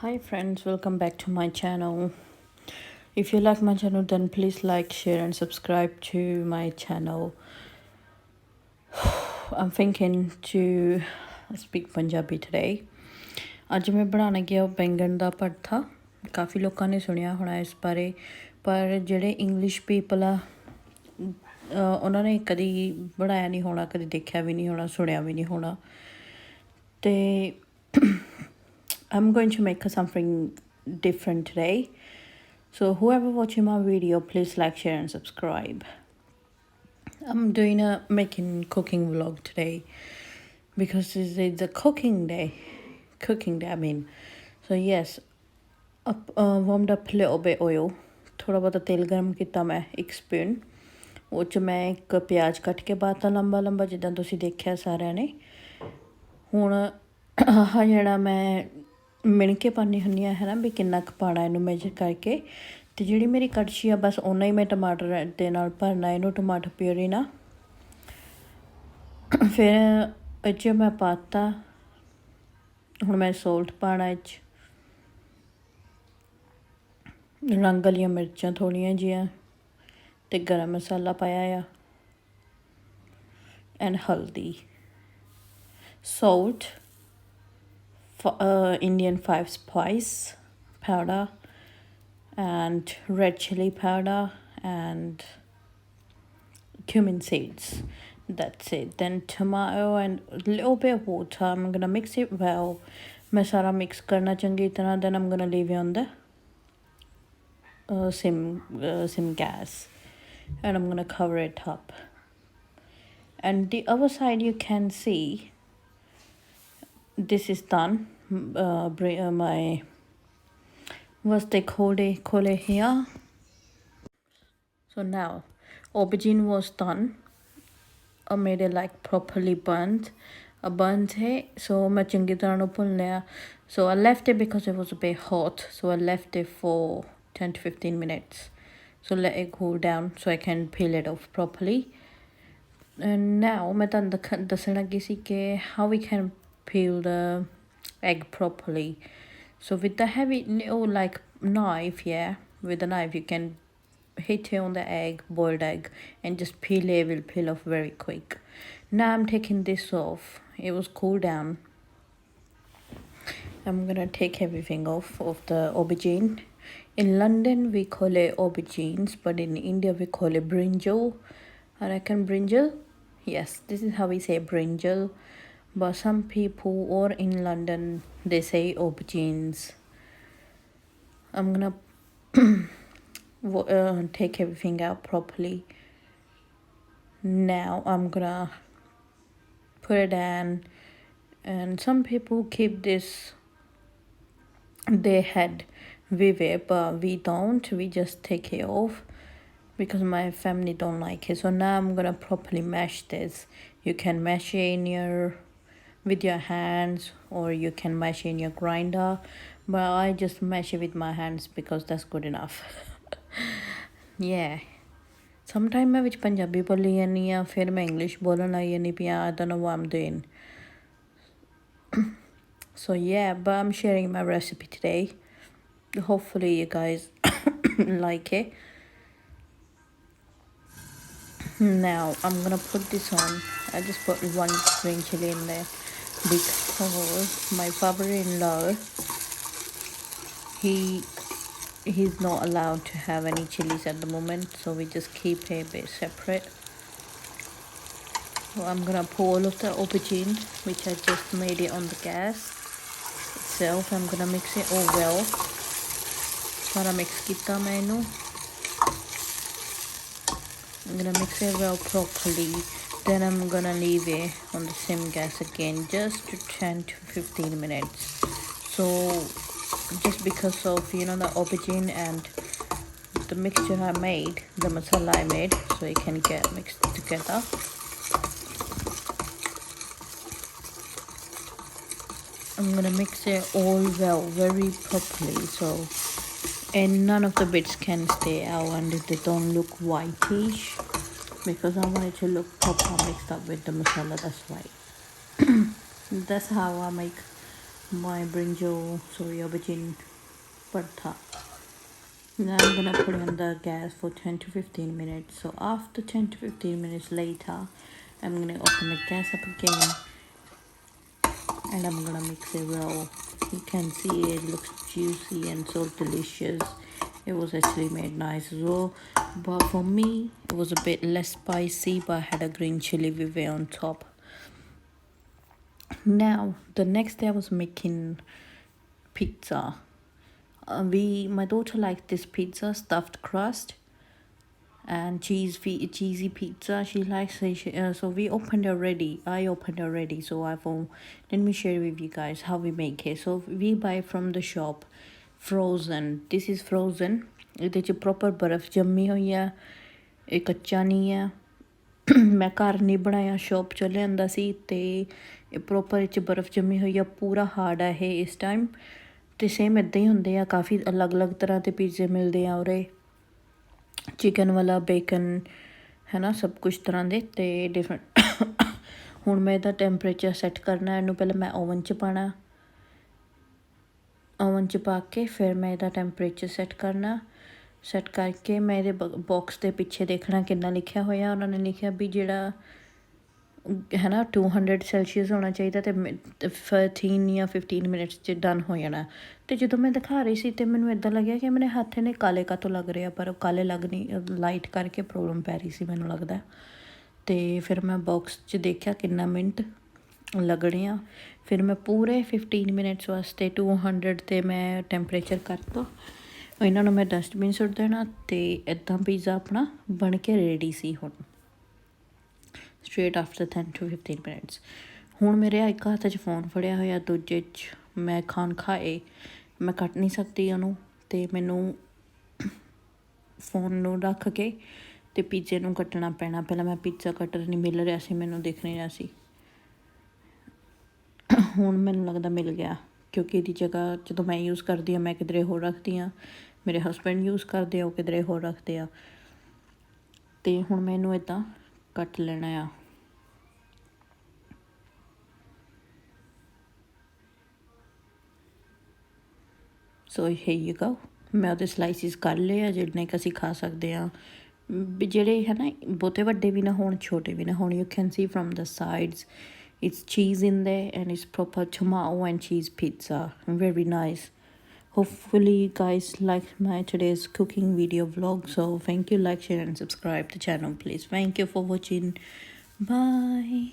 Hi friends, welcome back to my channel. If you like my channel, then please like, share and subscribe to my channel. I'm thinking to speak Punjabi today. ਅੱਜ ਮੈਂ ਬਣਾਉਣਾ ਗਿਆ ਬੈਂਗਣ ਦਾ ਭਰਥਾ। ਕਾਫੀ ਲੋਕਾਂ ਨੇ ਸੁਣਿਆ ਹੋਣਾ ਇਸ ਬਾਰੇ, ਪਰ ਜਿਹੜੇ ਇੰਗਲਿਸ਼ ਪੀਪਲ ਆ ਉਹਨਾਂ ਨੇ ਕਦੀ ਬਣਾਇਆ ਨਹੀਂ ਹੋਣਾ, ਕਦੀ ਦੇਖਿਆ ਵੀ ਨਹੀਂ ਹੋਣਾ, ਸੁਣਿਆ ਵੀ ਨਹੀਂ ਹੋਣਾ। ਤੇ I'm going to make something different today. So whoever watching my video, please like, share and subscribe. I'm doing a cooking vlog today because it's a cooking day I mean. So yes, warmed up a little bit oil, थोड़ा बहुत तेल गर्म किया मैं 1 spoon. वो च मैं एक प्याज कट के पाता लंबा लंबा जिदा तुसीं देखिया सारिਆਂ ने। हुण आह जिहड़ा मैं मिण के पानी हुंदी है ना भी किन्ना क पाना इनू मेजर करके। तो जिहड़ी मेरी कड़छी आ बस उन्ना ही मैं टमाटर दे नाल भरना इनू, टमाटर प्योरी ना। फिर इच मैं पाता, हुण मैं सोल्ट पाना इच, रंग वालियां मिर्चां थोड़ियां जिहियां ते गरम मसाला पाया आ एंड हल्दी, salt, Indian 5 spice powder and red chili powder and cumin seeds. That's it. Then tomato and a little bit of water. I'm gonna mix it well. मैं सारा mix करना चंगी तरह. Then I'm gonna leave it on the sim gas and I'm gonna cover it up. And the other side you can see this is done. My what's they call it here. So now aubergine was done. I made it like properly burnt. Burnt है, so मैं चंगी तरह ना भून लिया. So I left it because it was a bit hot. So I left it for 10 to 15 minutes. So let it cool down so I can peel it off properly. And now मैं तुहानू दस्सण लगी सी कि how we can peel the egg properly. So with the heavy little like knife, yeah, with the knife you can hit it on the egg, boiled egg, and just peel it. It will peel off very quick. Now I'm taking this off. It was cooled down. I'm gonna take everything off of the aubergine. In London we call it aubergines, but in India we call it brinjal. I reckon brinjal. Yes, this is how we say brinjal. But some people or in London they say aubergines. I'm gonna take everything out properly. Now I'm gonna put it in, and some people keep this their head with it, but we don't. We just take it off because my family don't like it. So now I'm gonna properly mash this. You can mash it in with your hands, or you can mash in your grinder, but I just mash it with my hands because that's good enough. Yeah, sometimes मैं विच पंजाबी बोली जानी आ, फिर मैं English बोलन आई जानी पई. I don't know what I'm doing. So yeah, but I'm sharing my recipe today. Hopefully you guys like it. Now I'm gonna put this on. I just put 1 green chili in there because my father-in-law, he's not allowed to have any chilies at the moment, so we just keep it a bit separate. So I'm gonna pour all of the aubergine, which I just made it on the gas itself. I'm gonna mix it all well. सारा mix किता मैंने. I'm gonna mix it well properly. Then I'm gonna leave it on the same gas again just to 10 to 15 minutes. So just because of the aubergine and the mixture I made, the masala I made, so it can get mixed together. I'm gonna mix it all well, very properly, and none of the bits can stay out and they don't look whitish, because I want it to look proper mixed up with the masala. That's why. That's how I make my aubergine paratha. Now I'm gonna put it on the gas for 10 to 15 minutes. So after 10 to 15 minutes later, I'm gonna open the gas up again and I'm gonna mix it well. You can see it looks juicy and so delicious. It was actually made nice as well, but for me it was a bit less spicy, but I had a green chili vive on top. Now the next day I was making pizza. My daughter liked this pizza, stuffed crust and cheesy pizza. She likes it. So we opened already. I opened already. So let me share with you guys how we make it. So we buy from the shop frozen. This is frozen. ਇਹਦੇ 'ਚ proper ਬਰਫ਼ ਜੰਮੀ ਹੋਈ ਆ, ਇਹ ਕੱਚਾ ਨਹੀਂ ਆ। ਮੈਂ ਘਰ ਨਹੀਂ ਬਣਾਇਆ, ਸ਼ੋਪ 'ਚੋਂ ਲਿਆਂਦਾ ਸੀ ਅਤੇ ਇਹ ਪ੍ਰੋਪਰ ਇਹ 'ਚ ਬਰਫ਼ ਜੰਮੀ ਹੋਈ ਆ, ਪੂਰਾ ਹਾਰਡ ਆ ਇਹ ਇਸ ਟਾਈਮ। ਅਤੇ ਸੇਮ ਇੱਦਾਂ ਹੀ ਹੁੰਦੇ ਆ, ਕਾਫੀ ਅਲੱਗ ਅਲੱਗ ਤਰ੍ਹਾਂ ਦੇ ਪੀਜ਼ੇ ਮਿਲਦੇ ਆ ਉਰੇ, ਚਿਕਨ ਵਾਲਾ, ਬੇਕਨ ਹੈ ਨਾ, ਸਭ ਕੁਛ ਤਰ੍ਹਾਂ ਦੇ ਅਤੇ ਡਿਫਰੈਂਟ। ਹੁਣ ਮੈਂ ਇਹਦਾ ਟੈਂਪਰੇਚਰ ਸੈੱਟ ਕਰਨਾ। ਇਹਨੂੰ ਪਹਿਲਾਂ ਮੈਂ ਓਵਨ 'ਚ ਪਾਉਣਾ, ਓਵਨ 'ਚ ਪਾ ਕੇ ਫਿਰ ਮੈਂ ਇਹਦਾ ਟੈਂਪਰੇਚਰ ਸੈੱਟ ਕਰਨਾ। ਸੈੱਟ ਕਰਕੇ ਮੈਂ ਇਹਦੇ ਬਾਕਸ ਦੇ ਪਿੱਛੇ ਦੇਖਣਾ ਕਿੰਨਾ ਲਿਖਿਆ ਹੋਇਆ। ਉਹਨਾਂ ਨੇ ਲਿਖਿਆ ਵੀ ਜਿਹੜਾ ਹੈ ਨਾ 200 ਸੈਲਸੀਅਸ ਹੋਣਾ ਚਾਹੀਦਾ ਅਤੇ 13 ਜਾਂ 15 ਮਿੰਟਸ 'ਚ ਡਨ ਹੋ ਜਾਣਾ। ਅਤੇ ਜਦੋਂ ਮੈਂ ਦਿਖਾ ਰਹੀ ਸੀ ਅਤੇ ਮੈਨੂੰ ਇੱਦਾਂ ਲੱਗਿਆ ਕਿ ਮੇਰੇ ਹੱਥ ਨੇ ਕਾਲੇ ਕਾਹਤੋਂ ਲੱਗ ਰਿਹਾ, ਪਰ ਉਹ ਕਾਲੇ ਲੱਗ ਨਹੀਂ, ਲਾਈਟ ਕਰਕੇ ਪ੍ਰੋਬਲਮ ਪੈ ਰਹੀ ਸੀ ਮੈਨੂੰ ਲੱਗਦਾ। ਅਤੇ ਫਿਰ ਮੈਂ ਬਾਕਸ 'ਚ ਦੇਖਿਆ ਕਿੰਨਾ ਮਿੰਟ ਲੱਗਣੇ ਆ। ਫਿਰ ਮੈਂ ਪੂਰੇ 15 ਮਿੰਟਸ ਵਾਸਤੇ 200 'ਤੇ ਮੈਂ ਟੈਂਪਰੇਚਰ ਕਰਤਾ। ਇਹਨਾਂ ਨੂੰ ਮੈਂ ਡਸਟਬਿਨ ਸੁੱਟ ਦੇਣਾ ਅਤੇ ਇੱਦਾਂ ਪੀਜ਼ਾ ਆਪਣਾ ਬਣ ਕੇ ਰੈਡੀ ਸੀ। ਹੁਣ ਸਟਰੇਟ ਆਫਟਰ 10 to 15 ਮਿੰਟਸ। ਹੁਣ ਮੇਰੇ ਇੱਕ ਹੱਥ 'ਚ ਫੋਨ ਫੜਿਆ ਹੋਇਆ, ਦੂਜੇ 'ਚ ਮੈਂ ਖਾਏ, ਮੈਂ ਕੱਟ ਨਹੀਂ ਸਕਦੀ ਉਹਨੂੰ, ਅਤੇ ਮੈਨੂੰ ਫੋਨ ਨੂੰ ਰੱਖ ਕੇ ਅਤੇ ਪੀਜ਼ੇ ਨੂੰ ਕੱਟਣਾ ਪੈਣਾ। ਪਹਿਲਾਂ ਮੈਂ ਪੀਜ਼ਾ ਕਟਰ ਨਹੀਂ ਮਿਲ ਰਿਹਾ ਸੀ, ਮੈਨੂੰ ਦਿਖ ਨਹੀਂ ਰਿਹਾ ਸੀ। ਹੁਣ ਮੈਨੂੰ ਲੱਗਦਾ ਮਿਲ ਗਿਆ, ਕਿਉਂਕਿ ਇਹਦੀ ਜਗ੍ਹਾ ਜਦੋਂ ਮੈਂ ਯੂਜ਼ ਕਰਦੀ ਹਾਂ ਮੈਂ ਕਿਧਰੇ ਹੋਰ ਰੱਖਦੀ ਹਾਂ, ਮੇਰੇ ਹਸਬੈਂਡ ਯੂਜ਼ ਕਰਦੇ ਆ ਉਹ ਕਿਧਰੇ ਹੋਰ ਰੱਖਦੇ ਆ। ਅਤੇ ਹੁਣ ਮੈਨੂੰ ਇੱਦਾਂ ਕੱਟ ਲੈਣਾ ਆ। ਸੋ ਹੇਅਰ ਯੂ ਗੋ। ਮੈਂ ਉਹਦੇ ਸਲਾਈਸਿਸ ਕਰ ਲਏ ਆ ਜਿੰਨੇ ਕੁ ਅਸੀਂ ਖਾ ਸਕਦੇ ਹਾਂ, ਵੀ ਜਿਹੜੇ ਹੈ ਨਾ ਬਹੁਤੇ ਵੱਡੇ ਵੀ ਨਾ ਹੋਣ, ਛੋਟੇ ਵੀ ਨਾ ਹੋਣ। You can see from the sides it's cheese in there and it's proper tomato and cheese pizza, very nice. Hopefully you guys like my today's cooking video vlog. So thank you, like, share and subscribe the channel please. Thank you for watching. Bye.